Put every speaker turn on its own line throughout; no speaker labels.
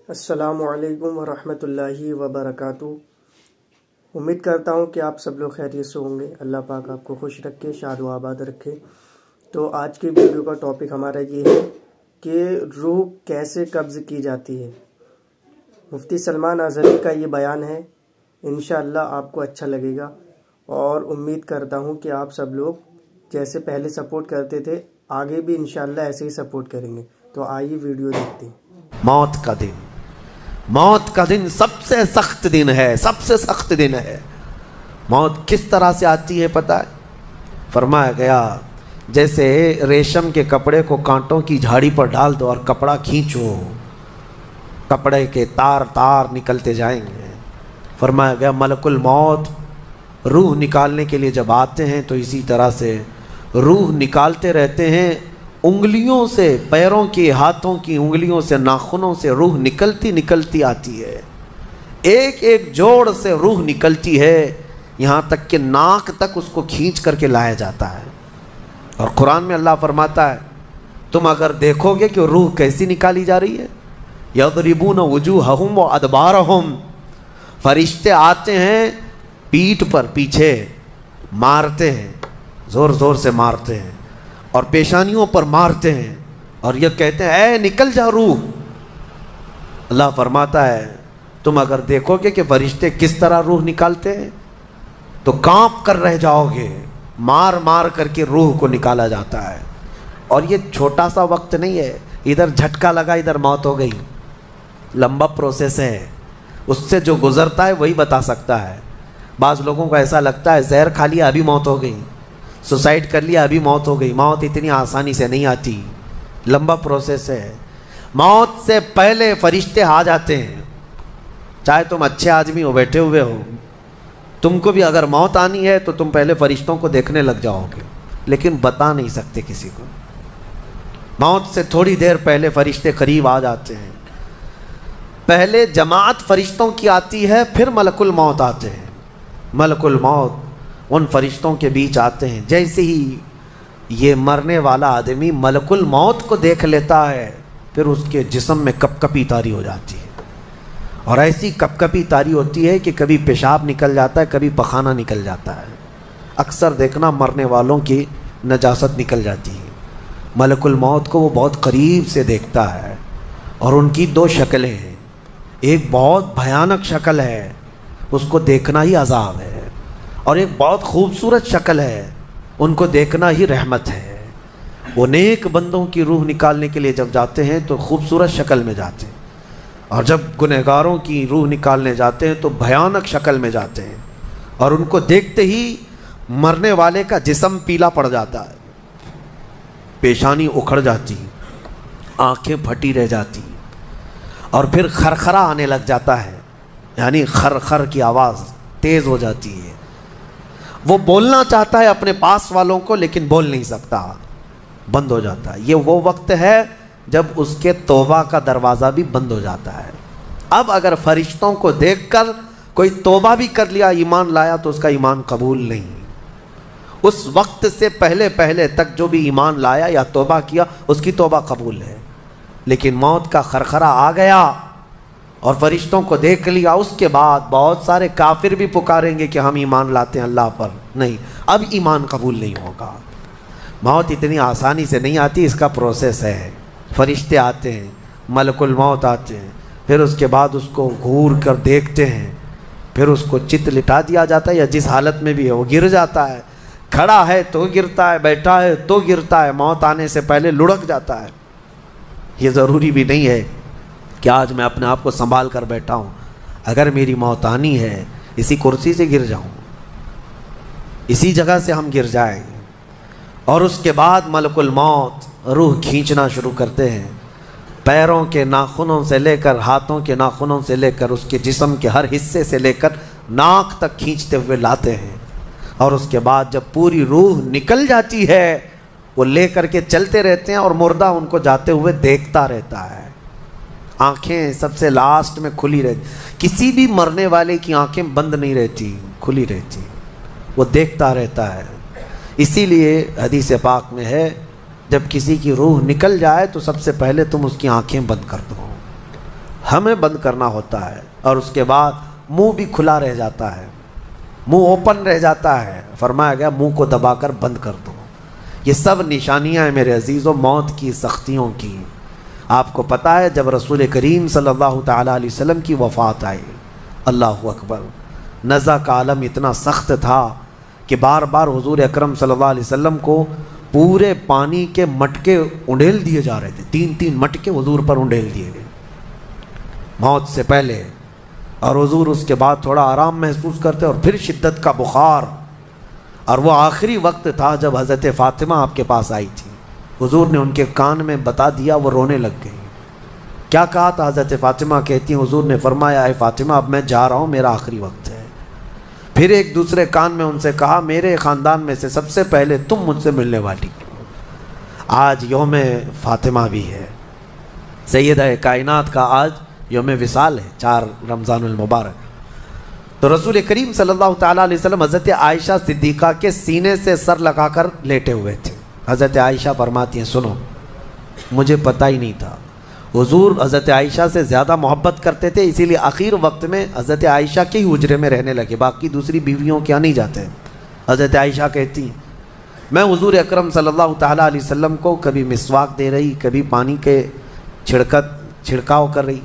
السلام علیکم ورحمۃ اللہ وبرکاتہ۔ امید کرتا ہوں کہ آپ سب لوگ خیریت سے ہوں گے۔ اللہ پاک آپ کو خوش رکھے، شاد و آباد رکھے۔ تو آج کی ویڈیو کا ٹاپک ہمارا یہ ہے کہ روح کیسے قبض کی جاتی ہے۔ مفتی سلمان اظہری کا یہ بیان ہے، انشاءاللہ آپ کو اچھا لگے گا، اور امید کرتا ہوں کہ آپ سب لوگ جیسے پہلے سپورٹ کرتے تھے آگے بھی انشاءاللہ ایسے ہی سپورٹ کریں گے۔ تو آئیے ویڈیو دیکھتے ہیں۔
موت کا دن سب سے سخت دن ہے، سب سے سخت دن ہے۔ موت کس طرح سے آتی ہے پتہ ہے؟ فرمایا گیا جیسے ریشم کے کپڑے کو کانٹوں کی جھاڑی پر ڈال دو اور کپڑا کھینچو، کپڑے کے تار تار نکلتے جائیں گے۔ فرمایا گیا ملک الموت روح نکالنے کے لیے جب آتے ہیں تو اسی طرح سے روح نکالتے رہتے ہیں، انگلیوں سے، پیروں کی، ہاتھوں کی انگلیوں سے، ناخنوں سے روح نکلتی آتی ہے۔ ایک ایک جوڑ سے روح نکلتی ہے، یہاں تک کہ ناک تک اس کو کھینچ کر کے لایا جاتا ہے۔ اور قرآن میں اللہ فرماتا ہے تم اگر دیکھو گے کہ روح کیسی نکالی جا رہی ہے، یضربون وجوہہم وادبارہم، فرشتے آتے ہیں پیٹھ پر، پیچھے مارتے ہیں، زور زور سے مارتے ہیں، اور پیشانیوں پر مارتے ہیں، اور یہ کہتے ہیں اے نکل جا روح۔ اللہ فرماتا ہے تم اگر دیکھو گے کہ فرشتے کس طرح روح نکالتے ہیں تو کانپ کر رہ جاؤ گے، مار مار کر کے روح کو نکالا جاتا ہے۔ اور یہ چھوٹا سا وقت نہیں ہے، ادھر جھٹکا لگا ادھر موت ہو گئی، لمبا پروسیس ہے۔ اس سے جو گزرتا ہے وہی بتا سکتا ہے۔ بعض لوگوں کو ایسا لگتا ہے زہر کھا لیا ابھی موت ہو گئی، سوسائڈ کر لیا ابھی موت ہو گئی۔ موت اتنی آسانی سے نہیں آتی، لمبا پروسیس ہے۔ موت سے پہلے فرشتے آ جاتے ہیں، چاہے تم اچھے آدمی ہو، بیٹھے ہوئے ہو، تم کو بھی اگر موت آنی ہے تو تم پہلے فرشتوں کو دیکھنے لگ جاؤ گے، لیکن بتا نہیں سکتے کسی کو۔ موت سے تھوڑی دیر پہلے فرشتے قریب آ جاتے ہیں۔ پہلے جماعت فرشتوں کی آتی ہے، پھر ملک الموت آتے ہیں۔ ملک الموت ان فرشتوں کے بیچ آتے ہیں۔ جیسے ہی یہ مرنے والا آدمی ملک الموت کو دیکھ لیتا ہے، پھر اس کے جسم میں کپ کپی طاری ہو جاتی ہے، اور ایسی کپ کپی طاری ہوتی ہے کہ کبھی پیشاب نکل جاتا ہے، کبھی پخانہ نکل جاتا ہے۔ اکثر دیکھنا مرنے والوں کی نجاست نکل جاتی ہے۔ ملک الموت کو وہ بہت قریب سے دیکھتا ہے، اور ان کی دو شکلیں ہیں، ایک بہت بھیانک شکل ہے، اس کو دیکھنا ہی عذاب ہے، اور ایک بہت خوبصورت شکل ہے، ان کو دیکھنا ہی رحمت ہے۔ وہ نیک بندوں کی روح نکالنے کے لیے جب جاتے ہیں تو خوبصورت شکل میں جاتے ہیں، اور جب گنہگاروں کی روح نکالنے جاتے ہیں تو بھیانک شکل میں جاتے ہیں، اور ان کو دیکھتے ہی مرنے والے کا جسم پیلا پڑ جاتا ہے، پیشانی اکھڑ جاتی، آنکھیں پھٹی رہ جاتی، اور پھر خرخرا آنے لگ جاتا ہے، یعنی خر کی آواز تیز ہو جاتی ہے۔ وہ بولنا چاہتا ہے اپنے پاس والوں کو، لیکن بول نہیں سکتا، بند ہو جاتا ہے۔ یہ وہ وقت ہے جب اس کے توبہ کا دروازہ بھی بند ہو جاتا ہے۔ اب اگر فرشتوں کو دیکھ کر کوئی توبہ بھی کر لیا، ایمان لایا، تو اس کا ایمان قبول نہیں۔ اس وقت سے پہلے تک جو بھی ایمان لایا یا توبہ کیا، اس کی توبہ قبول ہے۔ لیکن موت کا خرخرا آ گیا اور فرشتوں کو دیکھ لیا، اس کے بعد بہت سارے کافر بھی پکاریں گے کہ ہم ایمان لاتے ہیں اللہ پر، نہیں، اب ایمان قبول نہیں ہوگا۔ موت اتنی آسانی سے نہیں آتی، اس کا پروسیس ہے۔ فرشتے آتے ہیں، ملک الموت آتے ہیں، پھر اس کے بعد اس کو گھور کر دیکھتے ہیں، پھر اس کو چت لٹا دیا جاتا ہے، یا جس حالت میں بھی ہے وہ گر جاتا ہے، کھڑا ہے تو گرتا ہے، بیٹھا ہے تو گرتا ہے، موت آنے سے پہلے لڑک جاتا ہے۔ یہ ضروری بھی نہیں ہے کہ آج میں اپنے آپ کو سنبھال کر بیٹھا ہوں، اگر میری موت آنی ہے اسی کرسی سے گر جاؤں، اسی جگہ سے ہم گر جائیں گے۔ اور اس کے بعد ملک الموت روح کھینچنا شروع کرتے ہیں، پیروں کے ناخنوں سے لے کر، ہاتھوں کے ناخنوں سے لے کر، اس کے جسم کے ہر حصے سے لے کر ناک تک کھینچتے ہوئے لاتے ہیں۔ اور اس کے بعد جب پوری روح نکل جاتی ہے، وہ لے کر کے چلتے رہتے ہیں، اور مردہ ان کو جاتے ہوئے دیکھتا رہتا ہے۔ آنکھیں سب سے لاسٹ میں کھلی رہتی، کسی بھی مرنے والے کی آنکھیں بند نہیں رہتی، کھلی رہتی، وہ دیکھتا رہتا ہے۔ اسی لیے حدیث پاک میں ہے جب کسی کی روح نکل جائے تو سب سے پہلے تم اس کی آنکھیں بند کر دو، ہمیں بند کرنا ہوتا ہے اور اس کے بعد منہ بھی کھلا رہ جاتا ہے، منہ اوپن رہ جاتا ہے، فرمایا گیا منہ کو دبا کر بند کر دو۔ یہ سب نشانیاں ہیں میرے عزیزوں موت کی سختیوں کی۔ آپ کو پتہ ہے جب رسول کریم صلی اللہ تعالیٰ علیہ وسلم کی وفات آئی، اللہ اکبر، نزع کا عالم اتنا سخت تھا کہ بار بار حضور اکرم صلی اللہ علیہ وسلم کو پورے پانی کے مٹکے انڈیل دیے جا رہے تھے، 3 مٹکے حضور پر انڈیل دیے گئے موت سے پہلے، اور حضور اس کے بعد تھوڑا آرام محسوس کرتے اور پھر شدت کا بخار۔ اور وہ آخری وقت تھا جب حضرت فاطمہ آپ کے پاس آئی تھی، حضور نے ان کے کان میں بتا دیا، وہ رونے لگ گئی۔ کیا کہا تھا حضرت فاطمہ کہتی ہیں حضور نے فرمایا اے فاطمہ اب میں جا رہا ہوں، میرا آخری وقت ہے۔ پھر ایک دوسرے کان میں ان سے کہا میرے خاندان میں سے سب سے پہلے تم مجھ سے ملنے والی۔ آج یوم فاطمہ بھی ہے، سیدہ کائنات کا آج یوم وصال ہے، 4 رمضان المبارک۔ تو رسول کریم صلی اللہ تعالیٰ علیہ وسلم حضرت عائشہ صدیقہ کے سینے سے سر لگا کر لیٹے ہوئے تھے۔ حضرت عائشہ فرماتی ہیں سنو مجھے پتہ ہی نہیں تھا، حضور حضرت عائشہ سے زیادہ محبت کرتے تھے، اسی لیے آخر وقت میں حضرت عائشہ کے ہی حجرے میں رہنے لگے، باقی دوسری بیویوں کیا نہیں جاتے۔ حضرت عائشہ کہتی ہیں میں حضور اکرم صلی اللہ تعالیٰ علیہ وسلم کو کبھی مسواک دے رہی، کبھی پانی کے چھڑکاؤ کر رہی۔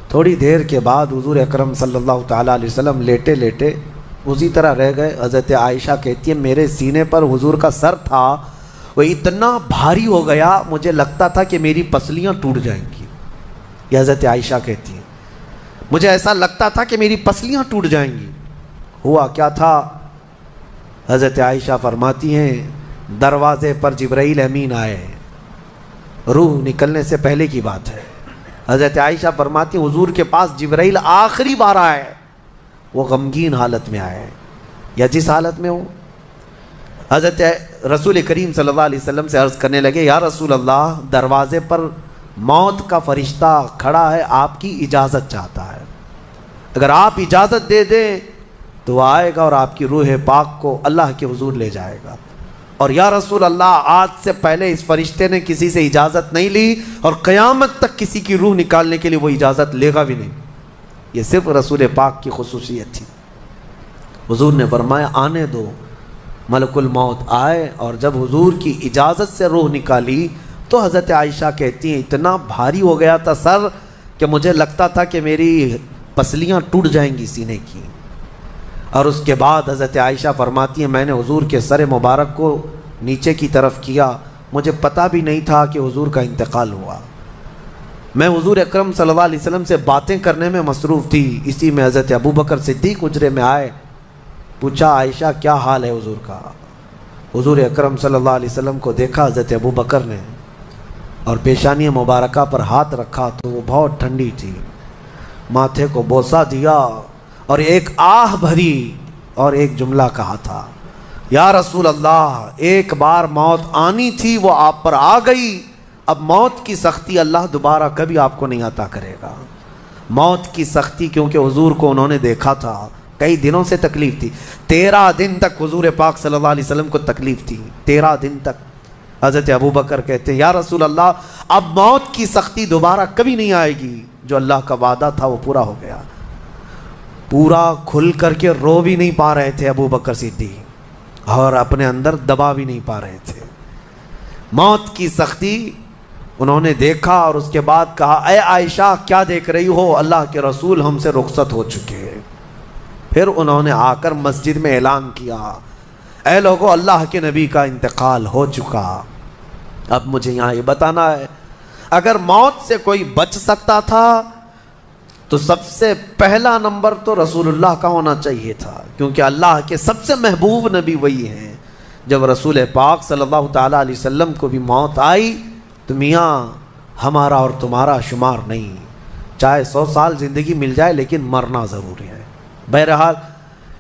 تھوڑی دیر کے بعد حضور اکرم صلی اللہ تعالیٰ علیہ وسلم لیٹے لیٹے اسی طرح رہ گئے۔ حضرت عائشہ کہتی ہے میرے سینے پر حضور کا سر تھا، وہ اتنا بھاری ہو گیا مجھے لگتا تھا کہ میری پسلیاں ٹوٹ جائیں گی۔ یہ حضرت عائشہ کہتی ہیں مجھے ایسا لگتا تھا کہ میری پسلیاں ٹوٹ جائیں گی۔ ہوا کیا تھا؟ حضرت عائشہ فرماتی ہیں دروازے پر جبرائیل امین آئے، روح نکلنے سے پہلے کی بات ہے۔ حضرت عائشہ فرماتی ہیں حضور کے پاس جبرائیل آخری بار آئے، وہ غمگین حالت میں آئے یا جس حالت میں ہو، حضرت رسول کریم صلی اللہ علیہ وسلم سے عرض کرنے لگے یا رسول اللہ دروازے پر موت کا فرشتہ کھڑا ہے، آپ کی اجازت چاہتا ہے، اگر آپ اجازت دے دیں تو وہ آئے گا اور آپ کی روح پاک کو اللہ کے حضور لے جائے گا۔ اور یا رسول اللہ آج سے پہلے اس فرشتے نے کسی سے اجازت نہیں لی اور قیامت تک کسی کی روح نکالنے کے لیے وہ اجازت لے گا بھی نہیں، یہ صرف رسول پاک کی خصوصیت تھی۔ حضور نے فرمایا آنے دو، ملک الموت آئے، اور جب حضور کی اجازت سے روح نکالی تو حضرت عائشہ کہتی ہیں اتنا بھاری ہو گیا تھا سر کہ مجھے لگتا تھا کہ میری پسلیاں ٹوٹ جائیں گی سینے کی۔ اور اس کے بعد حضرت عائشہ فرماتی ہیں میں نے حضور کے سر مبارک کو نیچے کی طرف کیا، مجھے پتہ بھی نہیں تھا کہ حضور کا انتقال ہوا، میں حضور اکرم صلی اللہ علیہ وسلم سے باتیں کرنے میں مصروف تھی، اسی میں حضرت ابو بکر صدیق حجرے میں آئے، پوچھا عائشہ کیا حال ہے حضور کا؟ حضور اکرم صلی اللہ علیہ وسلم کو دیکھا حضرت ابو بکر نے اور پیشانی مبارکہ پر ہاتھ رکھا تو وہ بہت ٹھنڈی تھی، ماتھے کو بوسہ دیا اور ایک آہ بھری اور ایک جملہ کہا تھا یا رسول اللہ ایک بار موت آنی تھی وہ آپ پر آ گئی، اب موت کی سختی اللہ دوبارہ کبھی آپ کو نہیں عطا کرے گا۔ موت کی سختی کیونکہ حضور کو انہوں نے دیکھا تھا، کئی دنوں سے تکلیف تھی، 13 دن تک حضور پاک صلی اللہ علیہ وسلم کو تکلیف تھی، 13 دن تک۔ حضرت ابو بکر کہتے ہیں یا رسول اللہ اب موت کی سختی دوبارہ کبھی نہیں آئے گی، جو اللہ کا وعدہ تھا وہ پورا ہو گیا۔ پورا کھل کر کے رو بھی نہیں پا رہے تھے ابو بکر صدیق اور اپنے اندر دبا بھی نہیں پا رہے تھے۔ موت کی سختی انہوں نے دیکھا اور اس کے بعد کہا اے عائشہ کیا دیکھ رہی ہو، اللہ کے رسول ہم سے رخصت ہو چکے ہیں۔ پھر انہوں نے آ کر مسجد میں اعلان کیا اے لوگو اللہ کے نبی کا انتقال ہو چکا۔ اب مجھے یہاں یہ بتانا ہے اگر موت سے کوئی بچ سکتا تھا تو سب سے پہلا نمبر تو رسول اللہ کا ہونا چاہیے تھا، کیونکہ اللہ کے سب سے محبوب نبی وہی ہیں۔ جب رسول پاک صلی اللہ تعالیٰ علیہ وسلم کو بھی موت آئی تو میاں ہمارا اور تمہارا شمار نہیں، چاہے 100 سال زندگی مل جائے لیکن مرنا ضروری ہے۔ بہرحال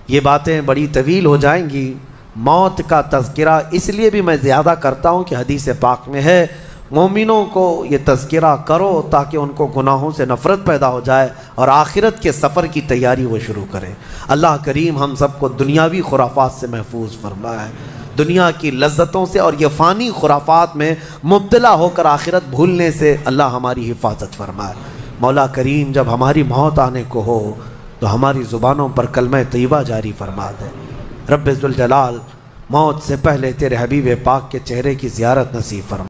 یہ باتیں بڑی طویل ہو جائیں گی، موت کا تذکرہ اس لیے بھی میں زیادہ کرتا ہوں کہ حدیث پاک میں ہے مومنوں کو یہ تذکرہ کرو تاکہ ان کو گناہوں سے نفرت پیدا ہو جائے اور آخرت کے سفر کی تیاری وہ شروع کریں۔ اللہ کریم ہم سب کو دنیاوی خرافات سے محفوظ فرمائے، دنیا کی لذتوں سے اور یہ فانی خرافات میں مبتلا ہو کر آخرت بھولنے سے اللہ ہماری حفاظت فرمائے۔ مولا کریم جب ہماری موت آنے کو ہو تو ہماری زبانوں پر کلمہ طیبہ جاری فرما دے۔ رب ذوالجلال موت سے پہلے تیرے حبیب پاک کے چہرے کی زیارت نصیب فرما۔